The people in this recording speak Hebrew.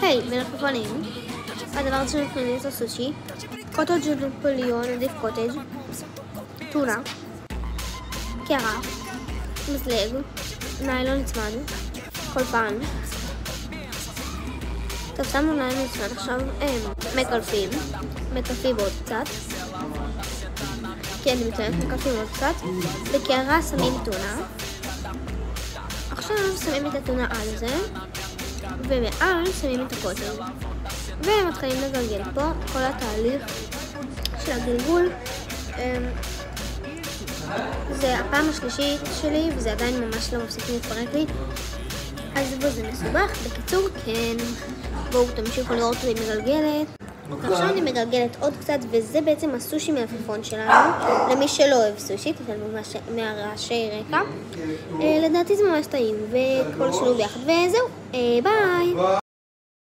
היי, מלפפונים. הדבר הזה שאנחנו נראה זה סושי. קוטג' נפוליאון, עדיף קוטג', טונה, קרח, מזלג, ניילון נצמד, קולפן. טוב, שמנו ניילון נצמד, עכשיו מקלפים עוד קצת. כן, אני מצוינת, מקלפים עוד קצת. בקערה שמים טונה. עכשיו שמים את הטונה על זה. ומעל שמים את הקוטג' ומתחילים לגלגל פה כל התהליך של הגלגול. זה הפעם השלישית שלי וזה עדיין ממש לא מפסיק להתפרק לי, אז בואו, זה מסובך. בקיצור, כן, בואו תמשיכו לראות אותי מגלגלת. עכשיו אני מגלגלת עוד קצת, וזה בעצם הסושי מלפפון שלנו. למי שלא אוהב סושי, תתעלמו מהרעשי רקע. לדעתי זה ממש טעים וכל שילוב ביחד, וזהו, ביי.